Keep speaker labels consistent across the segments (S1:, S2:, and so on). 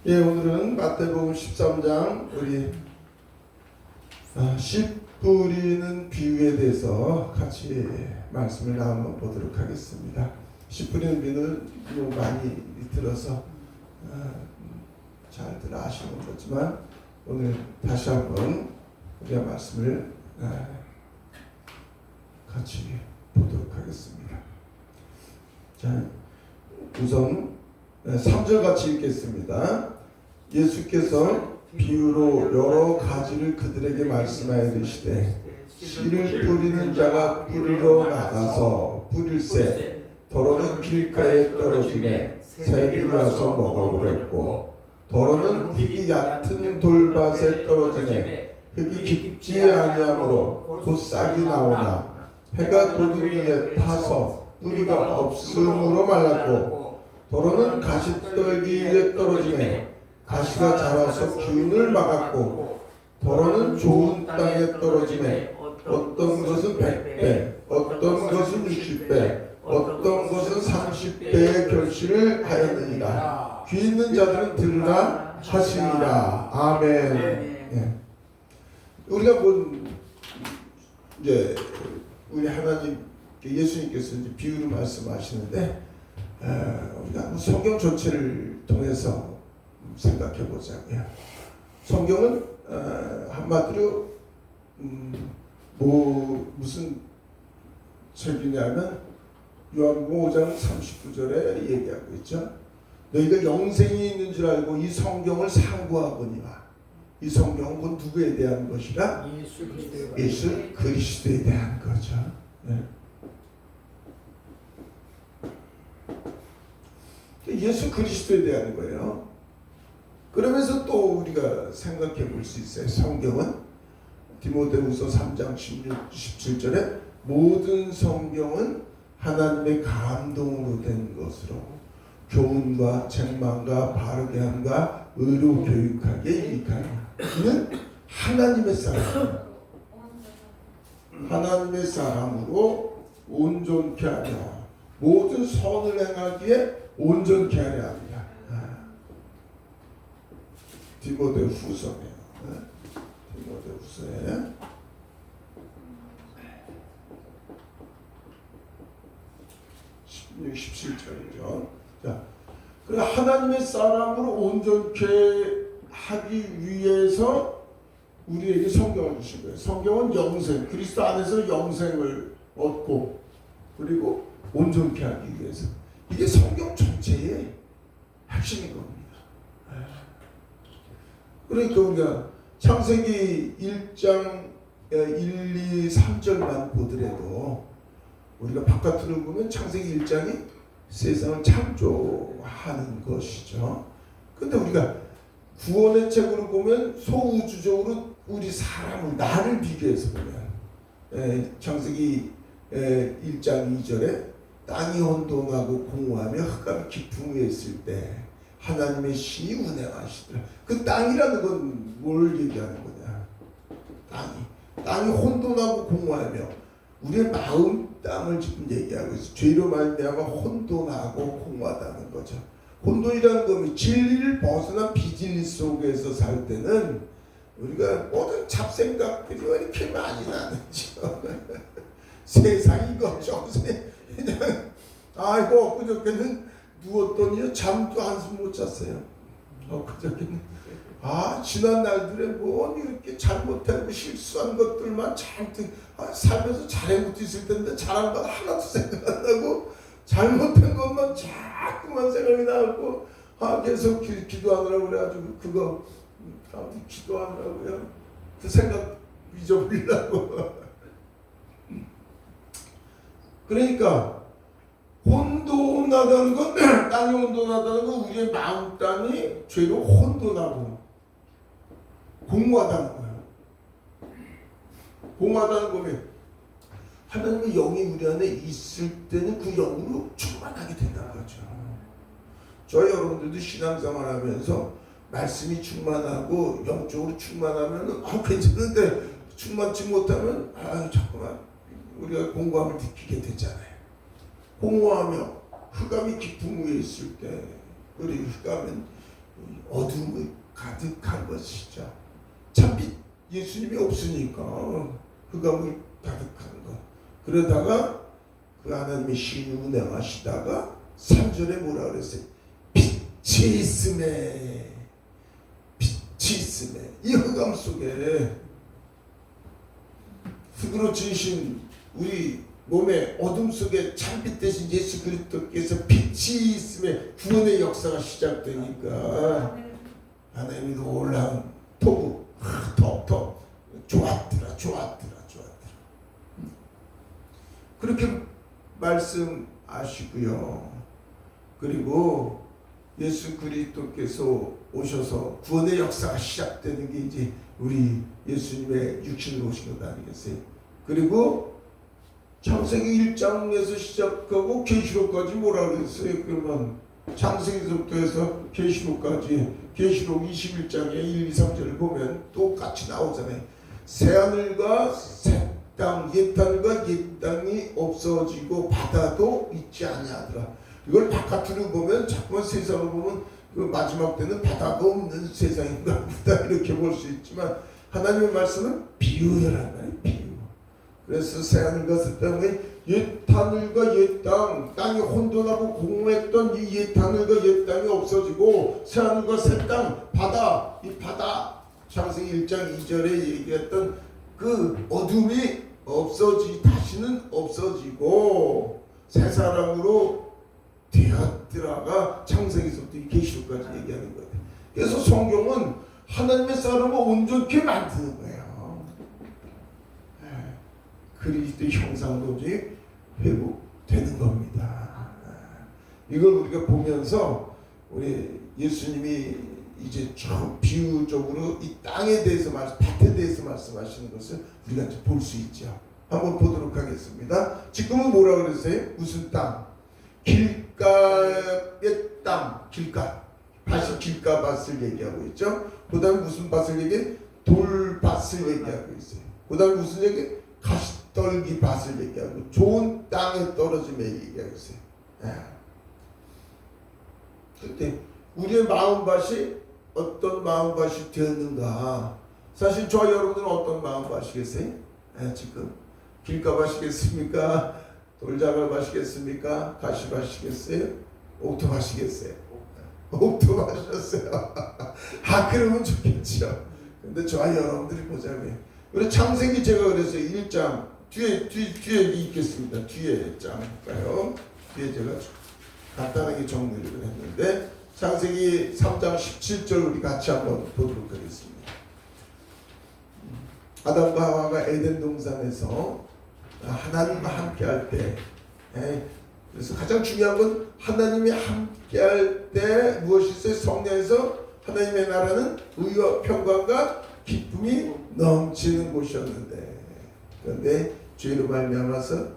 S1: 예, 오늘은 마태복음 13장 우리 씨 뿌리는 비유에 대해서 같이 말씀을 나눠 보도록 하겠습니다. 씨 뿌리는 비유는 많이 들어서 잘들 아시는 거지만 오늘 다시 한번 우리가 말씀을 같이 보도록 하겠습니다. 자, 우선 3절 같이 읽겠습니다. 예수께서 비유로 여러 가지를 그들에게 말씀하여 이르시되 씨를 뿌리는 자가 뿌리러 나가서 뿌릴새 더러는 길가에 떨어지매 새들이 와서 먹어버렸고 더러는 흙이 얕은 돌밭에 떨어지매 흙이 깊지 아니하므로 곧 싹이 나오나 해가 돋은 위에 타서 뿌리가 없음으로 말랐고 더러는 가시떨기에 떨어지매 가시가 자라서 기운을 막았고 더러는 좋은 땅에 떨어지매 어떤 것은 100배 어떤 것은 60배 어떤 것은 30배의 결실을 하였느니라. 귀 있는 자들은 들으라 하시니라. 아멘. 예. 우리가 이제 우리 하나님 예수님께서 이제 비유를 말씀하시는데 우리가 성경 전체를 통해서 생각해 보자고요. 성경은 한마디로 무슨 책이냐면 요한복음 5장 39절에 얘기하고 있죠. 너희가 영생이 있는 줄 알고 이 성경을 상고하거니와. 이 성경은 곧 누구에 대한 것이라? 예수 그리스도에 대한 거죠. 네. 예수 그리스도에 대한 거예요. 그러면서 또 우리가 생각해 볼 수 있어요. 성경은 디모데후서 3장 16, 17절에 모든 성경은 하나님의 감동으로 된 것으로 교훈과 책망과 바르게 함과 의로 교육하게 유익하니 이는 하나님의 사람 하나님의 사람으로 온전케 하며 모든 선을 행하기에 온전케 하려 합니다. 디모데후서네요. 디모데후서에 16, 17절이죠. 자, 그래서 하나님의 사람으로 온전케 하기 위해서 우리에게 성경을 주신 거예요. 성경은 영생, 그리스도 안에서 영생을 얻고 그리고 온전케 하기 위해서. 이게 성경 전체의 핵심인 겁니다. 그러니까 우리가 창세기 1장 1, 2, 3절만 보더라도 우리가 바깥으로 보면 창세기 1장이 세상을 창조하는 것이죠. 근데 우리가 구원의 책으로 보면 소우주적으로 우리 사람을 나를 비교해서 보면 창세기 1장 2절에 땅이 혼돈하고 공허하며 흑암이 깊음 위에 있을 때 하나님의 신이 운행하시더라. 그 땅이라는 건 뭘 얘기하는 거냐? 땅이 혼돈하고 공허하며 우리의 마음 땅을 지금 얘기하고 있어요. 죄로 말미암아 혼돈하고 공허하다는 거죠. 혼돈이라는 건 진리를 벗어난 비진리 속에서 살 때는 우리가 모든 잡생각들이 왜 이렇게 많이 나는지요. 세상이 거저세 그냥 아이고 엊그저께는 누웠더니 잠도 한숨 못 잤어요. 엊그저께는 지난 날들에 뭐 이렇게 잘못하고 실수한 것들만 잔뜩 살면서 잘해놓고 있을 텐데 잘한 건 하나도 생각 안 나고 잘못한 것만 자꾸만 생각이 나고 계속 기도하느라고 그래가지고 그거 기도하느라고요. 그 생각 잊어버리려고. 그러니까 혼돈하다는 건 땅이 혼돈하다는 건 우리의 마음 땅이 죄로 혼돈하고 공허하다는 거예요. 공허하다는 거면 하나님의 영이 우리 안에 있을 때는 그 영으로 충만하게 된다는 거죠. 저희 여러분들도 신앙생활 하면서 말씀이 충만하고 영적으로 충만하면 괜찮은데 충만치 못하면 자꾸만 우리가 공허함을 느끼게 되잖아요. 공허하며 흑암이 깊은 위에 있을 때 우리 흑암은 어둠이 가득한 것이죠. 참빛 예수님이 없으니까 흑암이 가득한 것. 그러다가 그 하나님의 신 운행하시다가 3절에 뭐라 그랬어요? 빛이 있음에, 빛이 있음에. 이 흑암 속에 흙으로 지으신 우리 몸의 어둠 속에 참빛 대신 예수 그리스도께서 빛이 있음에 구원의 역사가 시작되니까 하나님이 놀라운 토부 더 좋았더라. 그렇게 말씀하시고요. 그리고 예수 그리스도께서 오셔서 구원의 역사가 시작되는 게 이제 우리 예수님의 육신으로 오신 것 아니겠어요? 그리고 창세기 1장에서 시작하고 계시록까지 뭐라 그랬어요? 그러면 창세기부터 해서 계시록까지 계시록 21장에 1, 2, 3절을 보면 똑같이 나오잖아요. 새하늘과 새 땅, 옛 하늘과 옛 땅이 없어지고 바다도 있지 아니하더라. 이걸 바깥으로 보면 자꾸만 세상으로 보면 그 마지막 때는 바다도 없는 세상인가 보다 이렇게 볼 수 있지만 하나님의 말씀은 비유라는 말이에요. 비유. 그래서 새하늘과 새 땅에 옛 하늘과 옛 땅, 땅이 혼돈하고 공허했던 이 옛 하늘과 옛 땅이 없어지고 새하늘과 새 땅, 바다, 이 바다 창세기 1장 2절에 얘기했던 그 어둠이 다시는 없어지고 새 사람으로 되었더라가 창세기서부터 계시록까지 얘기하는 거예요. 그래서 성경은 하나님의 사람을 온전케 만드는 거예요. 그리스도의 형상도지 회복되는 겁니다. 이걸 우리가 보면서 우리 예수님이 이제 좀 비유적으로 이 땅에 대해서 밭에 대해서 말씀하시는 것을 우리가 이제 볼 수 있죠. 한번 보도록 하겠습니다. 지금은 뭐라 그랬어요? 무슨 땅? 길가의 땅, 길가. 다시 길가밭을 얘기하고 있죠. 그 다음에 무슨 밭을 얘기해? 돌밭을 얘기하고 있어요. 그 다음에 무슨 얘기? 가시떨기 밭을 얘기하고 좋은 땅에 떨어짐에 얘기하고 있어요. 그때 우리의 마음밭이 어떤 마음밭이 되었는가? 사실 저 여러분들은 어떤 마음밭이겠어요? 지금 길가밭이겠습니까? 돌자갈밭이겠습니까? 가시밭이겠어요? 옥토밭이겠어요? 옥토밭이었어요. 그러면 좋겠죠. 근데 저와 여러분들이 보자면 우리 창세기 제가 그랬어요. 1장 뒤에 있겠습니다. 뒤에 장가요. 뒤에 제가 간단하게 정리를 했는데 창세기 3장 17절 우리 같이 한번 보도록 하겠습니다. 아담과 하와가 에덴 동산에서 하나님과 함께 할 때, 그래서 가장 중요한 건 하나님이 함께 할 때 무엇이 있어요? 성령에서 하나님의 나라는 의와 평강과 기쁨이 넘치는 곳이었는데, 그런데 죄로 말미암아서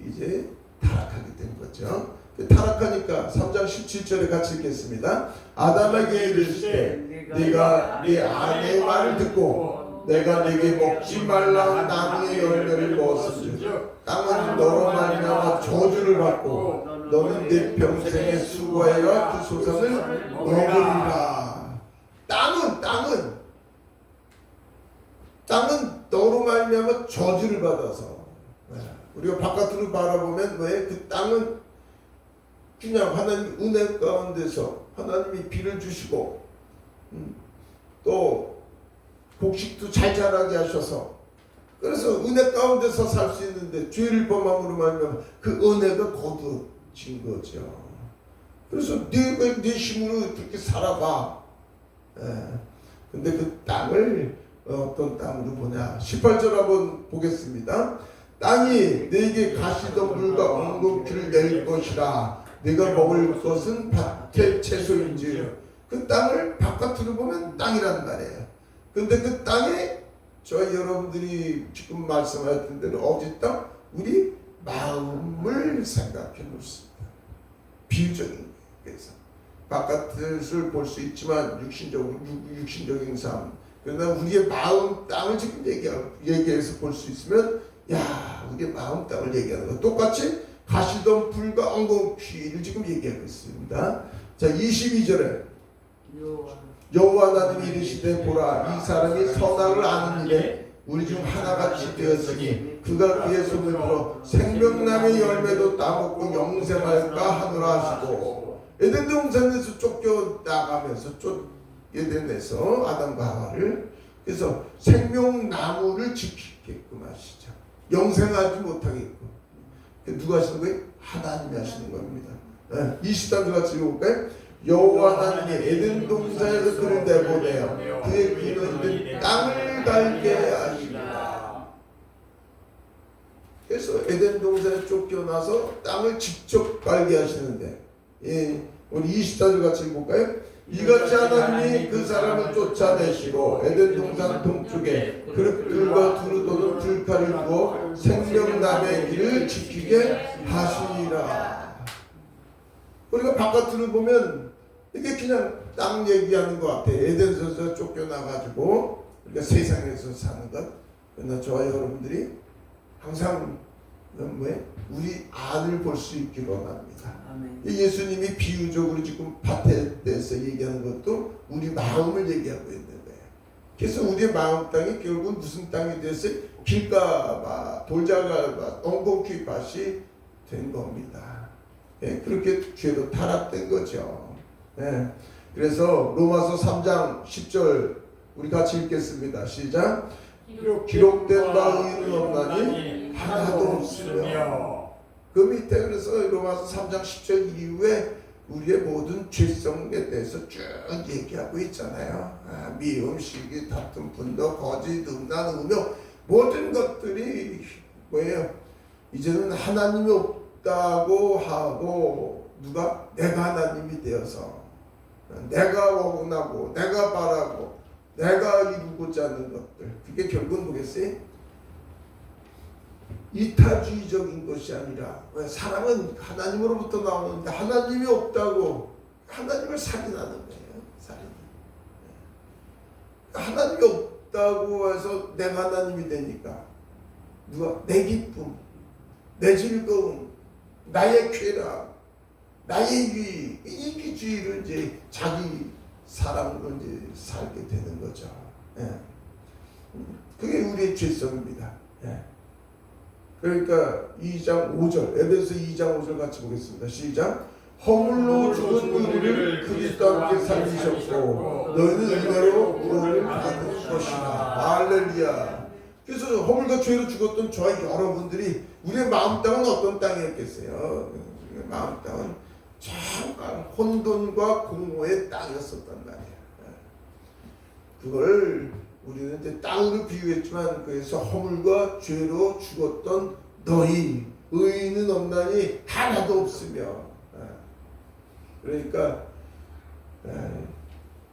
S1: 이제 타락하게 된 거죠. 타락하니까 3장 17절에 같이 읽겠습니다. 아담에게 이르시되 네가 네 아내의 말을 듣고 내가 네게 먹지 말라 나무의 열매를 먹었은즉 땅은 너로 말미암아 저주를 받고 너는 네 평생의 수고와 그 소산을 먹으리라. 땅은 너로 말미암아 저주를 받아서 우리가 바깥으로 바라보면 왜 그 땅은 그냥 하나님 은혜 가운데서 하나님이 비를 주시고 또 곡식도 잘 자라게 하셔서 그래서 은혜 가운데서 살 수 있는데 죄를 범함으로 말미암아 그 은혜가 거두어진 거죠. 그래서 네가 네 힘으로 그렇게 살아봐. 근데 그 땅을 어떤 땅으로 보냐? 18절 한번 보겠습니다. 땅이 네게 가시덤불과 엉겅퀴를 낼 것이라. 네가 먹을 것은 밭의 채소인지. 그 땅을 바깥으로 보면 땅이란 말이에요. 근데 그 땅에 저 여러분들이 지금 말씀하셨던 대로 어디 땅? 우리 마음을 생각해 놓습니다. 비유적인 거예요. 그래서 바깥을 볼 수 있지만 육신적인 삶. 그러나 우리의 마음 땅을 지금 얘기해서 볼 수 있으면 우리의 마음 땅을 얘기하는 거 똑같이 가시던 불과 엉겅퀴를 지금 얘기하고 있습니다. 자, 22절에 여호와 하나님이 이르시되 보라 이 사람이 선악을 아는 일에 우리 중 하나같이 되었으니 그가 그의 손을 들어 생명나무의 열매도 따먹고 영생할까 하노라 하시고 에덴 동산에서 쫓겨나가면서 에덴에서 아담과 하와를 그래서 생명나무를 지키게끔 하시죠. 영생하지 못하게끔. 누가 하시는 거예요? 하나님이 하시는 겁니다. 23절 같이 읽어볼까요? 여호와 하나님이 에덴 동산에서 그를 내보내어 그의 근원된 땅을 갈게 하시리라. 그래서 에덴 동산에 쫓겨나서 땅을 직접 갈게 하시는데 우리 24절 같이 읽어볼까요? 이같이 하나님이 그 사람을 쫓아내시고 에덴 동산 동쪽에 그릇들과 두루 도는 불칼을 두어 생명나무의 길을 지키게 하시니라. 우리가 바깥으로 보면 이게 그냥 땅 얘기하는 것 같아. 에덴에서 쫓겨나가지고 우리가 세상에서 사는 것. 그러나 저와 여러분들이 항상 우리 안을 볼 수 있기를 원합니다. 예수님이 비유적으로 지금 밭에 대해서 얘기하는 것도 우리 마음을 얘기하고 있는 거예요. 그래서 우리의 마음 땅이 결국 무슨 땅이 됐어요? 길가밭, 돌자갈밭, 엉겅퀴 밭이 된 겁니다. 그렇게 죄로 타락된 거죠. 그래서 로마서 3장 10절 우리 같이 읽겠습니다. 시작. 기록된 바 의인은 없나니 하나도 없으며. 그 밑에 그래서 로마서 3장 10절 이후에 우리의 모든 죄성에 대해서 쭉 얘기하고 있잖아요. 미움, 시기, 다툼, 분노, 거짓, 음란, 음욕 모든 것들이 뭐예요? 이제는 하나님이 없다고 하고 누가? 내가 하나님이 되어서 내가 원하고 내가 바라고 내가 이루고자 하는 것들, 그게 결국은 뭐겠어요? 이타주의적인 것이 아니라, 사람은 하나님으로부터 나오는데 하나님이 없다고 하나님을 살인하는 거예요. 살인. 하나님이 없다고 해서 내가 하나님이 되니까 누가? 내 기쁨, 내 즐거움, 나의 쾌락, 나의 유익, 이기주의를 이제 자기 사람으로 이제 살게 되는 거죠. 그게 우리의 죄성입니다. 그러니까 2장 5절, 에베소 2장 5절 같이 보겠습니다. 시작. 허물로 죽은 우리를 그리스도 함께 살리셨고 너희는 은혜로 구원을 받은 것이라. 할렐루야. 그래서 허물과 죄로 죽었던 저희 여러분들이 우리의 마음 땅은 어떤 땅이었겠어요? 우리의 마음 땅은 정말 혼돈과 공허의 땅이었었단 말이에요. 그걸 우리는 이제 땅으로 비유했지만 그래서 허물과 죄로 죽었던 너희 의인은 없나니 하나도 없으며. 그러니까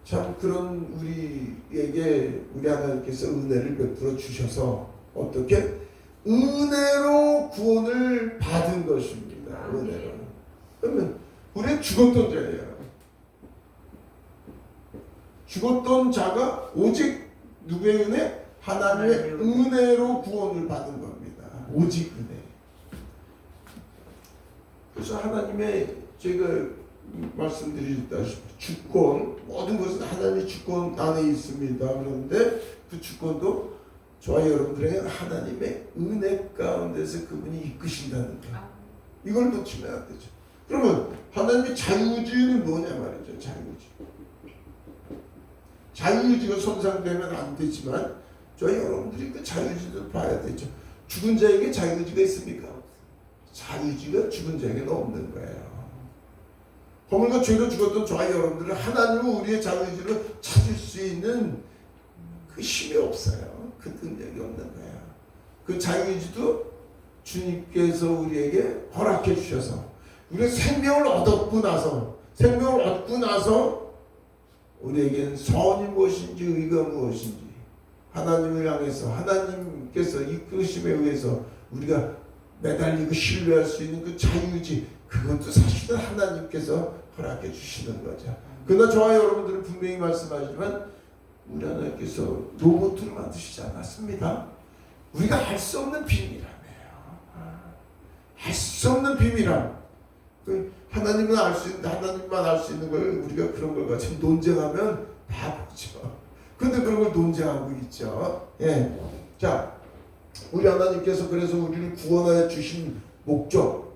S1: 참 그런 우리에게 우리 하나님께서 은혜를 베풀어 주셔서 어떻게 은혜로 구원을 받은 것입니다. 은혜로. 그러면 우리는 죽었던 자예요. 죽었던 자가 오직 누구의 은혜? 하나님의 은혜로 구원을 받은 겁니다. 오직 은혜. 그래서 하나님의 제가 말씀드렸다시피 주권, 모든 것은 하나님의 주권 안에 있습니다. 그런데 그 주권도 저와 여러분들에게 하나님의 은혜 가운데서 그분이 이끄신다는 거예요. 이걸 놓치면 안 되죠. 그러면 하나님의 자유의지는 뭐냐 말이죠. 자유의지. 자유의지가 손상되면 안 되지만 저희 여러분들이 그 자유의지도 봐야 되죠. 죽은 자에게 자유의지가 있습니까? 자유의지가 죽은 자에게는 없는 거예요. 허물과 죄로 죽었던 저희 여러분들은 하나님은 우리의 자유의지를 찾을 수 있는 그 힘이 없어요. 그 능력이 없는 거예요. 그 자유의지도 주님께서 우리에게 허락해 주셔서 우리가 생명을 얻고 나서 우리에게는 선이 무엇인지 의가 무엇인지 하나님을 향해서 하나님께서 이끄심에 의해서 우리가 매달리고 신뢰할 수 있는 그 자유의지, 그것도 사실은 하나님께서 허락해 주시는 거죠. 그러나 저와 여러분들은 분명히 말씀하시지만 우리 하나님께서 로봇을 만드시지 않았습니다. 우리가 할 수 없는 비밀함이에요. 할 수 없는 비밀함. 하나님은 알 수 있는데 하나님만 알 수 있는 걸 우리가 그런 걸 가지고 논쟁하면 바보죠. 근데 그런 걸 논쟁하고 있죠. 예. 자, 우리 하나님께서 그래서 우리를 구원하여 주신 목적,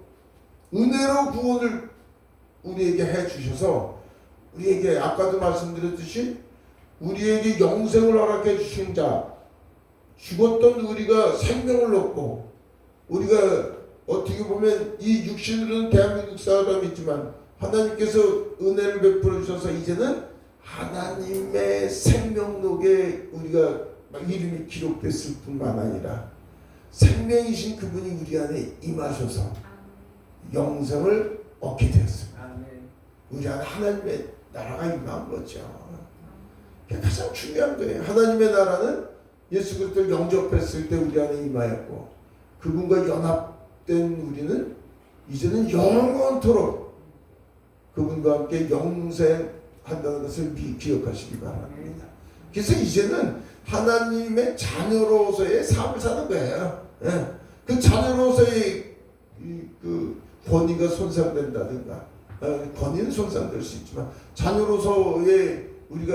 S1: 은혜로 구원을 우리에게 해 주셔서 우리에게 아까도 말씀드렸듯이 우리에게 영생을 허락해 주신 자, 죽었던 우리가 생명을 얻고, 우리가 어떻게 보면 이 육신으로는 대한민국 사람이지만 하나님께서 은혜를 베풀어 주셔서 이제는 하나님의 생명록에 우리가 이름이 기록됐을 뿐만 아니라 생명이신 그분이 우리 안에 임하셔서 영생을 얻게 되었습니다. 우리 안에 하나님의 나라가 임한 거죠. 그게 가장 중요한 거예요. 하나님의 나라는 예수 그리스도를 영접했을 때 우리 안에 임하였고, 그분과 연합된 우리는 이제는 영원토록 그분과 함께 영생한다는 것을 기억하시기 바랍니다. 그래서 이제는 하나님의 자녀로서의 삶을 사는 거예요. 예. 그 자녀로서의 그 권위가 손상된다든가, 권위는 손상될 수 있지만 자녀로서의 우리가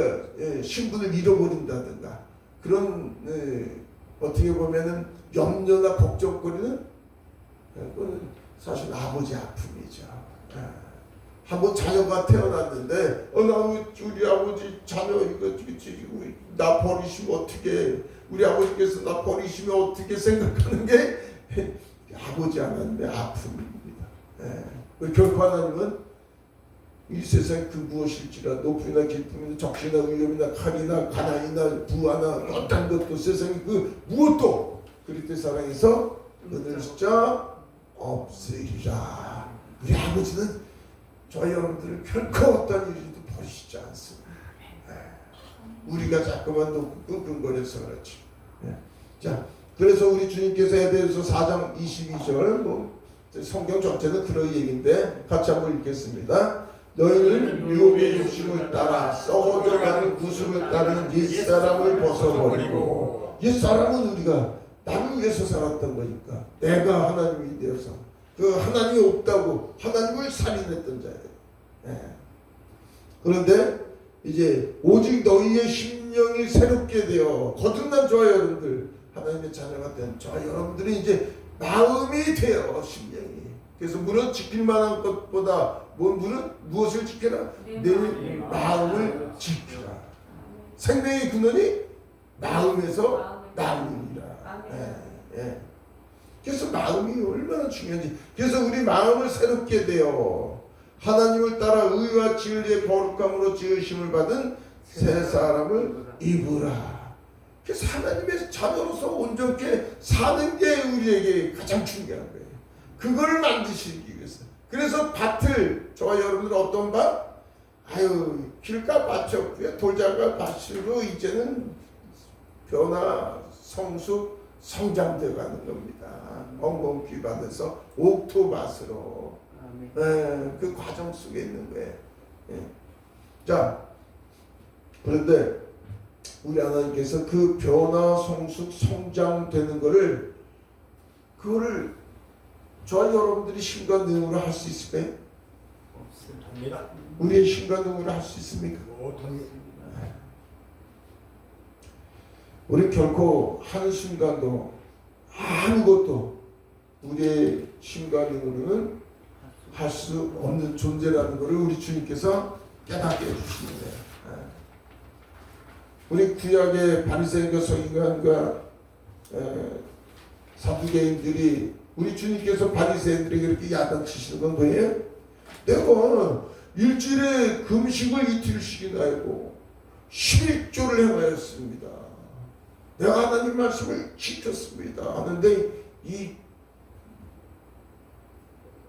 S1: 신분을 잃어버린다든가 그런 어떻게 보면은 염려나 걱정거리는 그건 사실 아버지 아픔이죠. 한번 자녀가 태어났는데 나 우리 아버지 자녀 이거 나 버리시면 어떻게, 우리 아버지께서 나 버리시면 어떻게 생각하는 게 아버지 하나님의 아픔입니다. 결코 하나님은 이 세상 그 무엇일지라 높이나 깊음이나 적시나 위험이나 칼이나 가난이나 부하나 어떤 것도 세상에 그 무엇도 그리스도의 사랑에서 끊을 자 없으리라. 우리 아버지는 저희 여러분들을 결코 어떤 일도 버리시지 않습니다. 우리가 자꾸만 놓고 끙끙거려서 그렇지. 자, 그래서 우리 주님께서 에베소서 4장 22절 성경 전체는 그런 얘기인데 같이 한번 읽겠습니다. 너희는 유혹의 욕심을 따라 썩어져가는 구습을 따르는 옛사람을 벗어버리고, 옛사람은 우리가 나를 위해서 살았던 거니까 내가 하나님이 되어서 그 하나님이 없다고 하나님을 살인했던 자예요. 그런데 이제 오직 너희의 심령이 새롭게 되어 거듭난 저와 여러분들, 하나님의 자녀가 된 저와 여러분들이 이제 마음이 되어 심령이, 그래서 물은 지킬 만한 것보다 물은 무엇을 지켜라? 내 마음을 지켜라. 생명의 근원이 마음에서 나오니라. 그래서 마음이 얼마나 중요한지. 그래서 우리 마음을 새롭게 되어 하나님을 따라 의와 진리의 거룩함으로 지으심을 받은 새 사람을 입으라. 그래서 하나님의 자녀로서 온전케 사는 게 우리에게 가장 중요한 거예요. 그걸 만드시기 위해서. 그래서 밭을, 저와 여러분들은 어떤 밭? 길가 밭이었고요. 돌장가 밭으로 이제는 변화, 성숙, 성장되어 가는 겁니다. 엉겅퀴 받아서 옥토밭으로. 그 과정 속에 있는 거예요. 자, 그런데 우리 하나님께서 그 변화, 성숙, 성장되는 거를, 그거를 저와 여러분들이 힘과 능으로 할 수 있을까요?
S2: 없습니다.
S1: 우리의 힘과 능으로 할 수 있습니까? 우리 결코 한순간도 아무것도 우리의 힘과 능으로는 할 수 없는 존재라는 것을 우리 주님께서 깨닫게 해주시는 거예요. 우리 구약의 바리새인과 서기관과 사두개인들이, 우리 주님께서 바리새인들에게 이렇게 야단치시는 건 뭐예요? 내가 일주일에 금식을 이틀씩이나 하고 11조를 행하였습니다. 내가 하나님 말씀을 지켰습니다 하는데 이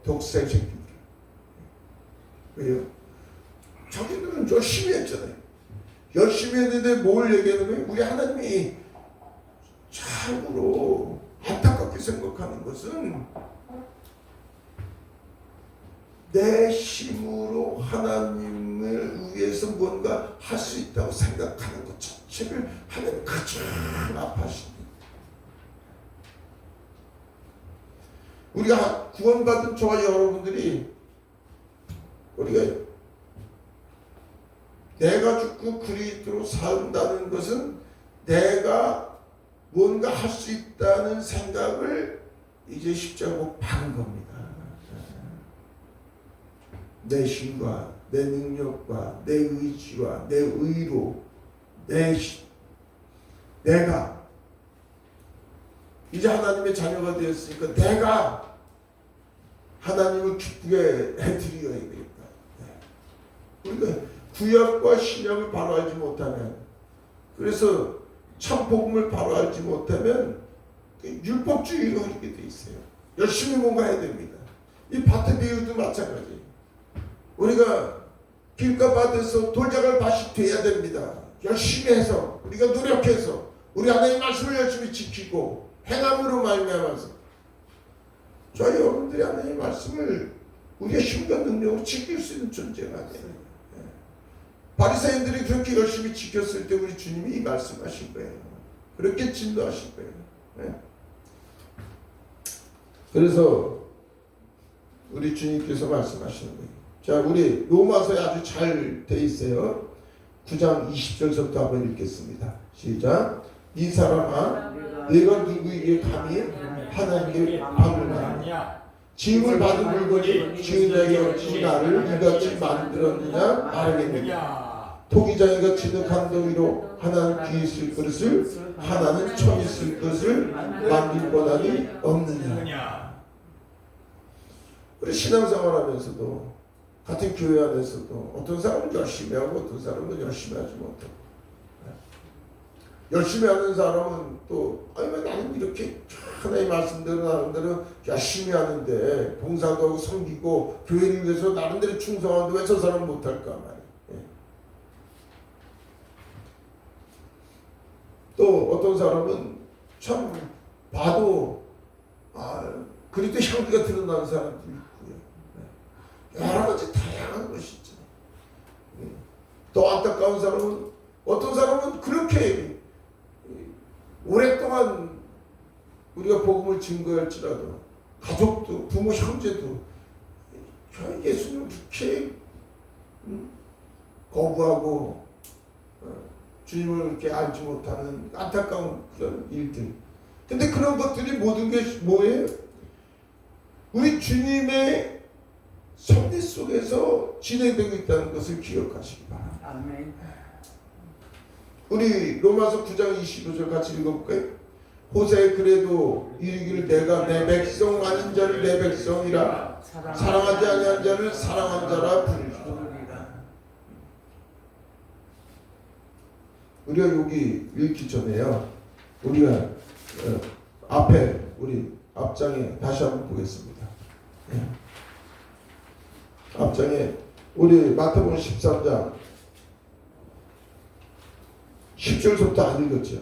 S1: 독생 새끼들, 왜요? 자기들은 열심히 했잖아요. 열심히 했는데 뭘 얘기하는 거예요? 우리 하나님이 참으로 안타깝게 생각하는 것은 내 힘으로 하나님을 위해서 뭔가 할 수 있다고 생각하는 것 자체를 하나님 가장 아파하십니다. 우리가 구원받은 저와 여러분들이 우리가 내가 죽고 그리스도로 산다는 것은 내가 뭔가 할 수 있다는 생각을 이제 십자가로 박은 겁니다. 내 힘과 내 능력과 내 의지와 내 의로 내가 이제 하나님의 자녀가 되었으니까 내가 하나님을 기쁘게 해드려야 되겠다. 우리가 구약과 신약을 바로 알지 못하면, 그래서 참 복음을 바로 알지 못하면 율법주의가 흐르게 돼 있어요. 열심히 뭔가 해야 됩니다. 이 밭의 비유도 마찬가지. 우리가 길가밭에서 돌자갈 밭이 돼야 됩니다. 열심히 해서 우리가 노력해서 우리 하나님의 말씀을 열심히 지키고 행함으로 말미암아서 저희 여러분들이 하나님의 말씀을 우리의 힘과 능력으로 지킬 수 있는 존재가 돼요. 바리새인들이 그렇게 열심히 지켰을 때 우리 주님이 이 말씀하신 거예요. 그렇게 진노하신 거예요. 그래서 우리 주님께서 말씀하시는 거예요. 자, 우리 로마서에 아주 잘 돼 있어요. 9장 20절부터 한번 읽겠습니다. 시작. 이 사람아, 내가 누구에게 감히 하나님께 받으냐? 지음을 받은 물건이 지은 자에게 어찌 나를 이같이 만들었느냐 말하겠느냐? 토기장이가 진흙한 덩이로 하나는 귀에 있을 것을 하나는 천에 있을 것을 만들 권한이 없느냐? 우리 신앙생활하면서도 같은 교회 안에서도 어떤 사람은 열심히 하고 어떤 사람은 열심히 하지 못하고, 열심히 하는 사람은 또 나는 이렇게 하나의 말씀대로 나름대로 열심히 하는데 봉사도 하고 섬기고 교회를 위해서 나름대로 충성하는데 왜 저 사람은 못할까 말이에요. 또 어떤 사람은 참 봐도 그리도 향기가 드러나는 사람도 있고요. 여러 가지 다양한 것이 있죠. 또 안타까운 사람은 어떤 사람은 그렇게 오랫동안 우리가 복음을 증거할지라도 가족도 부모 형제도 예수님을 그렇게 거부하고 주님을 이렇게 알지 못하는 안타까운 그런 일들. 근데 그런 것들이 모든 게 뭐예요? 우리 주님의 섭리 속에서 진행되고 있다는 것을 기억하시기 바랍니다.
S3: 아멘.
S1: 우리 로마서 9장 25절 같이 읽어볼까요? 호세 그래도 이르기를 내가 내 백성 아닌 자를 내 백성이라 사랑하지 아니한 자를 사랑한 자라 부르리라. 우리가 여기 읽기 전에요, 우리가 앞에 우리 앞장에 다시 한번 보겠습니다. 앞장에 우리 마태복음 13장 10절부터 안 읽었죠.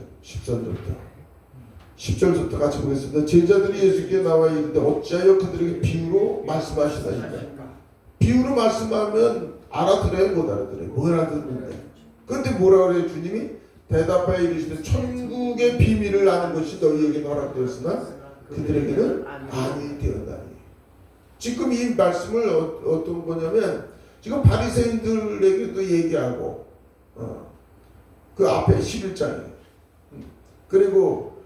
S1: 10절부터 같이 보겠습니다. 제자들이 예수께 나와 이르되 어찌하여 그들에게 비유로 말씀하시나이까? 비유로 말씀하면 알아들어요, 못 알아들어요? 못 알아듣는데. 그런데 뭐라 그래요? 주님이 대답하여 이르시되 천국의 비밀을 아는 것이 너희에게 허락되었으나 그들에게는 아니 되었나니. 지금 이 말씀을 어떤 거냐면 지금 바리새인들에게도 얘기하고 그 앞에 11장에 그리고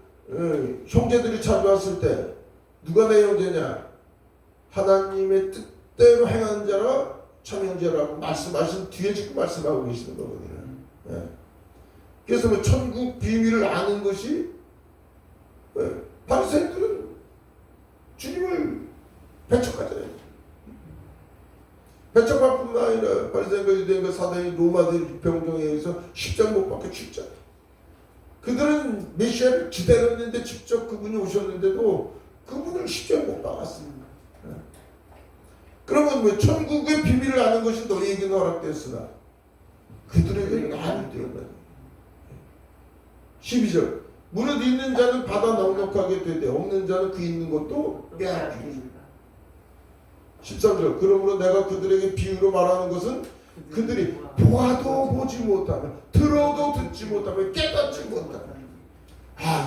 S1: 형제들이 찾아왔을 때 누가 내 형제냐? 하나님의 뜻대로 행한 자라 참 형제라고 말씀하신 뒤에 지금 말씀하고 계시는 거거든요. 그래서 뭐 천국 비밀을 아는 것이 바리새인들은 주님을 배척하잖아요. 배척할 뿐만 아니라 바리새인과 유대인과 사단이 로마들 병정에 의해서 십자가 못 박혀 죽잖아요. 그들은 메시아를 기다렸는데 직접 그분이 오셨는데도 그분을 십자가 못 박았습니다. 그러면 왜 천국의 비밀을 아는 것이 너희에게는 허락되었으나 그들에게는 아니 되었나니. 12절 무릇 있는 자는 받아 넉넉하게 되되 없는 자는 그 있는 것도 빼앗기리라. 13절 그러므로 내가 그들에게 비유로 말하는 것은 그들이 보아도 보지 못하며 들어도 듣지 못하며 깨닫지 못하며.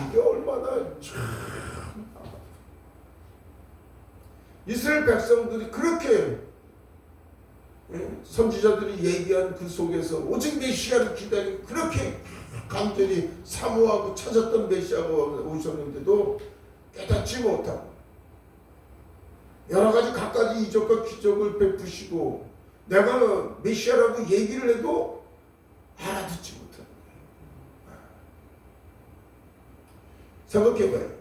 S1: 이게 얼마나 참 이스라엘 백성들이 그렇게 선지자들이 얘기한 그 속에서 오직 메시아를 기다리고 그렇게 간절히 사모하고 찾았던 메시아가 오셨는데도 깨닫지 못하고 여러 가지 갖가지 이적과 기적을 베푸시고 내가 메시아라고 얘기를 해도 알아듣지 못하는 거예요. 생각해봐요.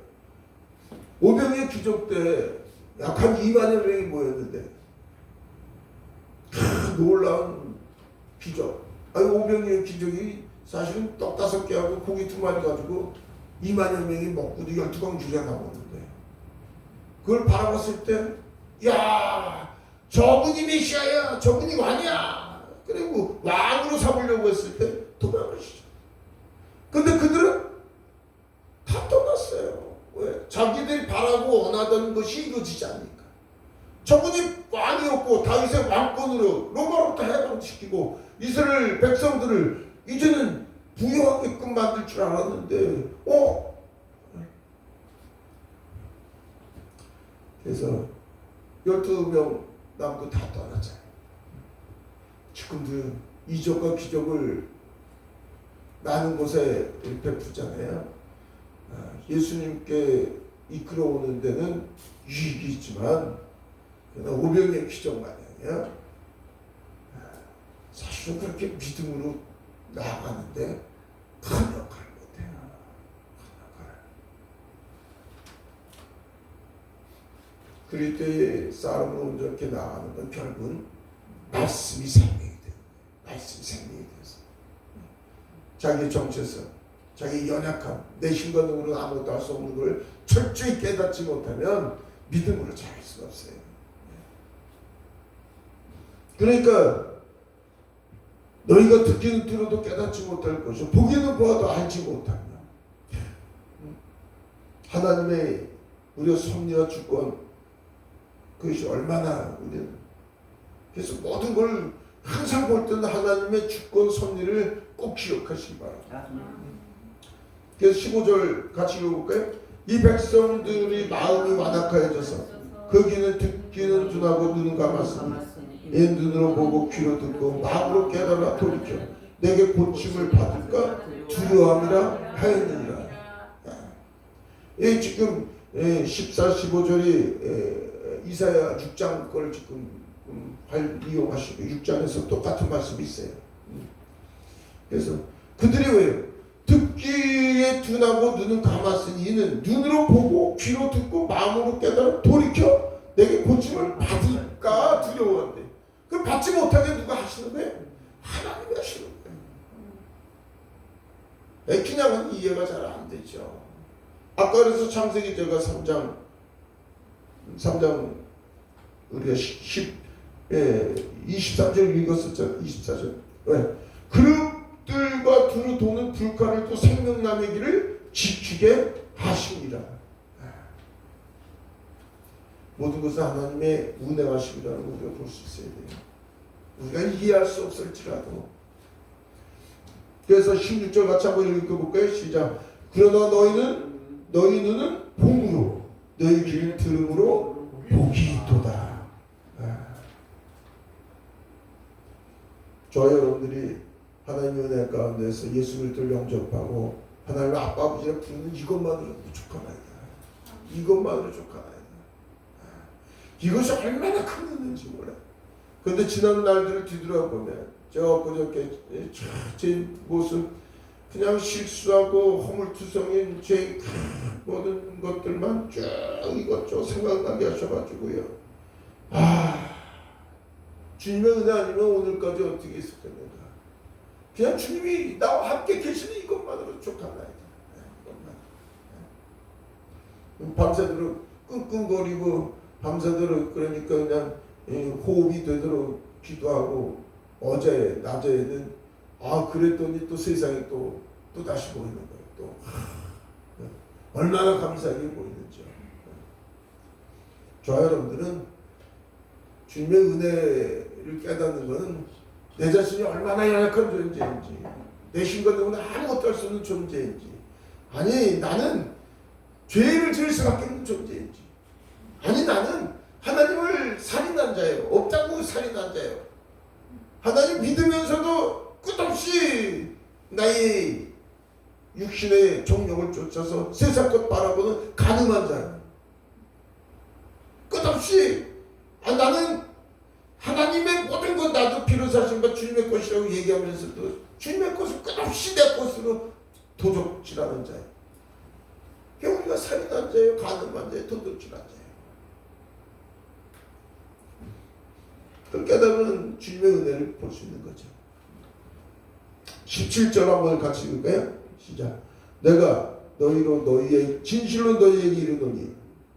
S1: 오병이의 기적 때 약 한 2만여 명이 모였는데 놀라운 기적. 아니 오병이의 기적이 사실은 떡 5개하고 고기 2마리 가지고 2만여 명이 먹고도 12광 주제 나오는데 그걸 바라봤을 때 야 저분이 메시아야 저분이 왕이야 그리고 왕으로 삼으려고 했을 때 도망가시죠. 근데 그들은 다 떠났어요. 왜? 자기들이 바라고 원하던 것이 이루어지지 않으니까. 저분이 왕이었고 다윗의 왕권으로 로마로부터 해방시키고 이스라엘 백성들을 이제는 부유하게끔 만들 줄 알았는데 그래서 12명 남고 다 떠났잖아요. 지금도 이적과 기적을 많은 곳에 베푸잖아요. 예수님께 이끌어오는 데는 유익이 있지만 그러나 오병이의 기적 마냥이야. 사실은 그렇게 믿음으로 나아가는데 큰 역할을 못해요. 큰 역할을. 그럴 때 싸움을 온전히 나아가는 건 결국은 말씀이 생명이 되는 거예요. 말씀이 생명이 돼서 자기의 정체성 자기 연약함, 내 신관능으로 아무것도 할 수 없는 걸 철저히 깨닫지 못하면 믿음으로 잘할 수가 없어요. 그러니까 너희가 듣기는 들어도 깨닫지 못할 것이요 보기는 보아도 알지 못하며 하나님의 우리의 섭리와 주권 그것이 얼마나 우리는 그래서 모든 걸 항상 볼 때는 하나님의 주권 섭리를 꼭 기억하시기 바랍니다. 그래서 15절 같이 읽어볼까요? 이 백성들이 마음이 완악하여져서 거기는 듣기는 둔하고 눈은 감았으니 이 눈으로 보고 귀로 듣고 마음으로 깨달아 돌이켜 내게 고침을 받을까 두려움이라 하였느니라. 지금 14, 15절이 이사야 6장 걸 지금 이용하시고 6장에서 똑같은 말씀이 있어요. 그래서 그들이 왜요? 듣기에 둔하고 눈은 감았으니 이는 눈으로 보고 귀로 듣고 마음으로 깨달아 돌이켜 내게 고침을 받을까 두려워한대. 그럼 받지 못하게 누가 하시는 거예요? 하나님이 하시는 거예요. 그냥은 이해가 잘 안 되죠. 아까 그래서 창세기 제가 3장 우리가 23절 읽었었죠. 24절. 왜? 그릇들과 두루 도는 불칼을 또 생명나의 길을 지키게 하십니다. 모든 것은 하나님의 운행하심이라는 걸 우리가 볼 수 있어야 돼요. 우리가 이해할 수 없을지라도. 그래서 16절 같이 한번 읽어볼까요? 시작. 그러나 너희 눈은 봄으로 너희 길 들음으로 복이 있도다. 저 여러분들이 하나님의 은혜 가운데서 예수 그리스도를 영접하고 하나님의 아빠 아버지를 부르는 이것만으로 족하나이다. 이것만으로 족하나이다. 이것이 얼마나 큰 은혜인지 몰라요. 그런데 지난 날들을 뒤돌아보면 제가 엊그저께 제 모습 그냥 실수하고 허물투성인 제 모든 것들만 쭉 이것저것 생각나게 하셔가지고요. 주님의 은혜 아니면 오늘까지 어떻게 있었겠는가. 그냥 주님이 나와 함께 계시는 이것만으로 족하나이다. 밤새도록 끙끙거리고 밤새도록 그러니까 그냥 호흡이 되도록 기도하고 어제 낮에는 그랬더니 또 세상이 또 다시 보이는 거예요. 또 얼마나 감사하게 보이는지요. 저 여러분들은 주님의 은혜를 깨닫는 것은 내 자신이 얼마나 연약한 존재인지 내 신관으로는 아무것도 할 수 없는 존재인지 아니 나는 죄를 지을 수밖에 없는 존재인지 아니 나는 하나님을 살인한 자예요. 없다고 살인한 자예요. 하나님 믿으면서도 끝없이 나의 육신의 정욕을 쫓아서 세상 것 바라보는 가늠한 자예요. 끝없이 나는 하나님의 모든 것 나도 피로 사신 것 주님의 것이라고 얘기하면서도 주님의 것을 끝없이 내 것으로 도적질하는 자예요. 우리가 살인한 자예요, 가늠한 자예요, 도둑질한 자예요. 그 깨달으면 주님의 은혜를 볼 수 있는 거죠. 17절 한번 같이 읽을까요? 시작. 내가 너희로 너희의 진실로 너희에게 이르노니.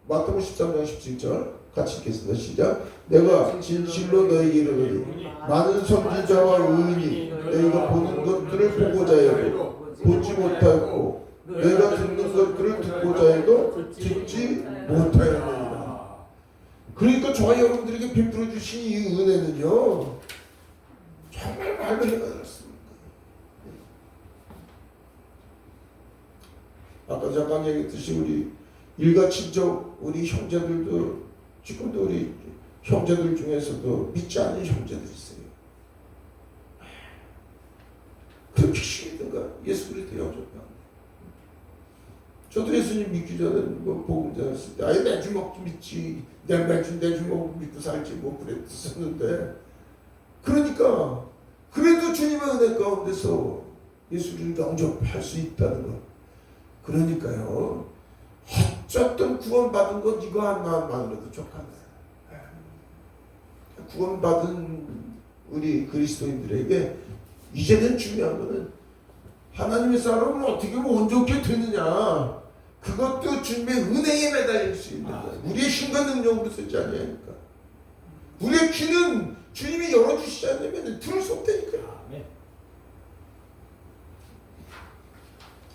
S1: 마태복음 13장 17절 같이 읽겠습니다. 시작. 내가 진실로 너희에게 이르노니 많은 선지자와 의인이 너희가 보는 것들을 보고자 해도 보지 못하였고 너희가 듣는 것들을 듣고자 해도 듣지 못하였느니라. 그러니까 저와 여러분들에게 베풀어 주신 이 은혜는요 정말 말로 해가 되었습니다. 아까 잠깐 얘기했듯이 우리 일가 친척 우리 형제들도 지금도 우리 형제들 중에서도 믿지 않는 형제들이 있어요. 그렇게 신이든가 예수 그리스도 영접한. 저도 예수님 믿기 전에 뭐 복음 전했을 때 아예 매주 먹기 믿지 내 매주 먹고 믿고 살지 뭐 그랬었는데 그러니까 그래도 주님의 은혜 가운데서 예수를 영접할 수 있다는 것. 그러니까요 어쨌든 구원받은 것 이거 하나만으로도 족합니다. 구원받은 우리 그리스도인들에게 이제는 중요한 것은 하나님의 사람은 어떻게 운 좋게 되느냐. 그것도 주님의 은혜에 매달릴 수 있는 거예요. 우리의 힘과 능력으로 쓰지 않으니까. 우리의 귀는 주님이 열어주시지 않으면 들을 수 없다니까요.